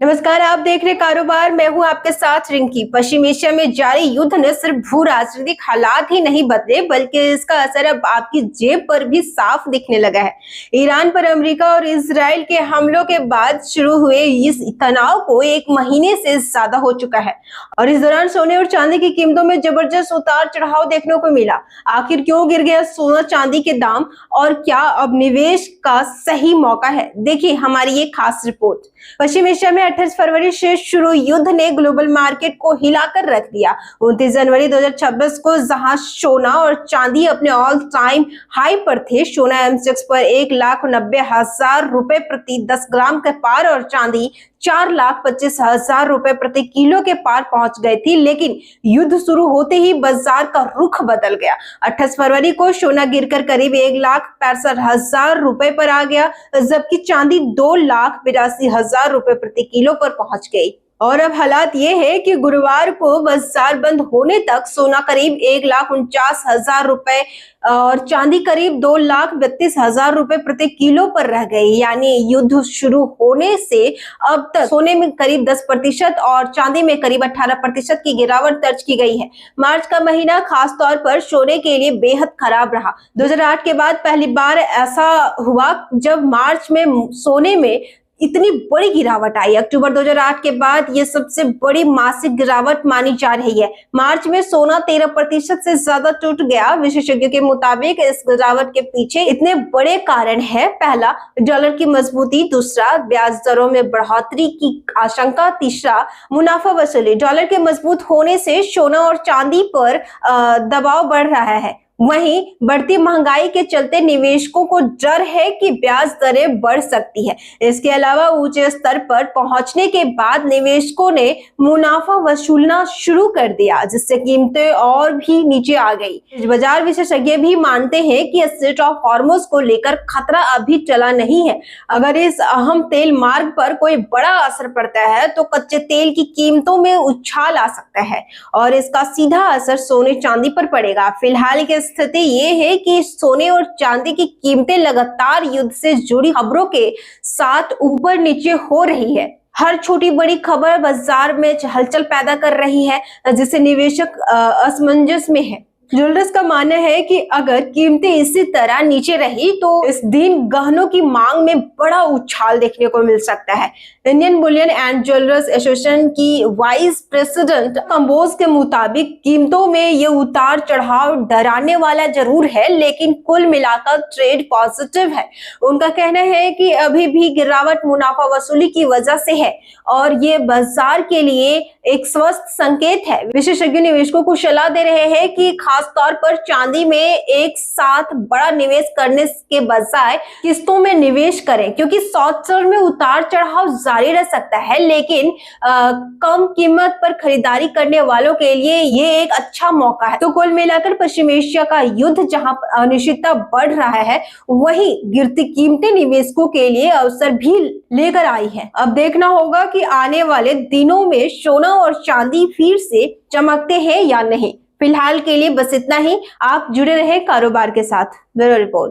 नमस्कार, आप देख रहे कारोबार। मैं हूं आपके साथ रिंकी। पश्चिम एशिया में जारी युद्ध ने सिर्फ भू राजनीतिक हालात ही नहीं बदले, बल्कि इसका असर अब आपकी जेब पर भी साफ दिखने लगा है। ईरान पर अमेरिका और इजराइल के हमलों के बाद शुरू हुए इस तनाव को एक महीने से ज्यादा हो चुका है और इस दौरान सोने और चांदी की कीमतों में जबरदस्त उतार चढ़ाव देखने को मिला। आखिर क्यों गिर गया सोना चांदी के दाम और क्या अब निवेश का सही मौका है? देखिए हमारी ये खास रिपोर्ट। पश्चिम एशिया में 28 फरवरी से शुरू युद्ध ने ग्लोबल मार्केट को हिलाकर रख दिया। 29 जनवरी 2026 को जहां सोना और चांदी अपने ऑल टाइम हाई पर थे। सोना एमसीएक्स पर 1,90,000 रुपए प्रति 10 ग्राम के पार और चांदी 4,25,000 रुपए प्रति किलो के पार पहुंच गई थी। लेकिन युद्ध शुरू होते ही बाजार का रुख बदल गया। 28 फरवरी को सोना गिरकर करीब 1,65,000 रुपए पर आ गया, जबकि चांदी 2,82,000 रुपए प्रति किलो पर पहुंच गई। और अब हालात ये है कि गुरुवार को बाजार बंद होने तक सोना करीब 1,49,000 रुपए और चांदी करीब 2,32,000 रुपए प्रति किलो पर रह गई। यानी युद्ध शुरू होने से अब तक सोने में करीब 10% और चांदी में करीब 18% की गिरावट दर्ज की गई है। मार्च का महीना खास तौर पर सोने के लिए बेहद खराब रहा। 2008 के बाद पहली बार ऐसा हुआ जब मार्च में सोने में इतनी बड़ी गिरावट आई। अक्टूबर 2008 के बाद ये सबसे बड़ी मासिक गिरावट मानी जा रही है। मार्च में सोना 13% से ज्यादा टूट गया। विशेषज्ञों के मुताबिक इस गिरावट के पीछे इतने बड़े कारण हैं। पहला, डॉलर की मजबूती। दूसरा, ब्याज दरों में बढ़ोतरी की आशंका। तीसरा, मुनाफा वसूली। डॉलर के मजबूत होने से सोना और चांदी पर दबाव बढ़ रहा है। वहीं बढ़ती महंगाई के चलते निवेशकों को डर है कि ब्याज दरें बढ़ सकती है। इसके अलावा ऊंचे स्तर पर पहुंचने के बाद निवेशकों ने मुनाफा वसूलना शुरू कर दिया, जिससे कीमतें और भी नीचे आ गई। बाजार विशेषज्ञ भी मानते हैं कि स्ट्रेट ऑफ हॉर्मुज को लेकर खतरा अभी टला नहीं है। अगर इस अहम तेल मार्ग पर कोई बड़ा असर पड़ता है तो कच्चे तेल की कीमतों में उछाल आ सकता है और इसका सीधा असर सोने चांदी पर पड़ेगा। फिलहाल के स्थिति ये है कि सोने और चांदी की कीमतें लगातार युद्ध से जुड़ी खबरों के साथ ऊपर नीचे हो रही है। हर छोटी बड़ी खबर बाजार में हलचल पैदा कर रही है, जिससे निवेशक असमंजस में है। ज्वेलर्स का मानना है कि अगर कीमतें इसी तरह नीचे रही तो इस दिन गहनों की मांग में बड़ा उछाल देखने को मिल सकता है। Indian Boolean and jewellers association की वाइस प्रेसिडेंट कंबोज के मुताबिक कीमतों में ये उतार चढ़ाव डराने वाला जरूर है, लेकिन कुल मिलाकर ट्रेड पॉजिटिव है। उनका कहना है कि अभी भी गिरावट मुनाफा वसूली की वजह से है और ये बाजार के लिए एक स्वस्थ संकेत है। विशेषज्ञ निवेशकों को सलाह दे रहे हैं कि खास तौर पर चांदी में एक साथ बड़ा निवेश करने के बजाय किस्तों में निवेश करें, क्योंकि शॉर्ट टर्म में उतार चढ़ाव जारी रह सकता है, लेकिन कम कीमत पर खरीदारी करने वालों के लिए ये एक अच्छा मौका है। तो कुल मिलाकर पश्चिम एशिया का युद्ध जहां अनिश्चितता बढ़ रहा है, वहीं गिरती कीमतें निवेशकों के लिए अवसर भी लेकर आई है। अब देखना होगा कि आने वाले दिनों में सोना और चांदी फिर से चमकते हैं या नहीं। फिलहाल के लिए बस इतना ही। आप जुड़े रहे कारोबार के साथ। Bureau report.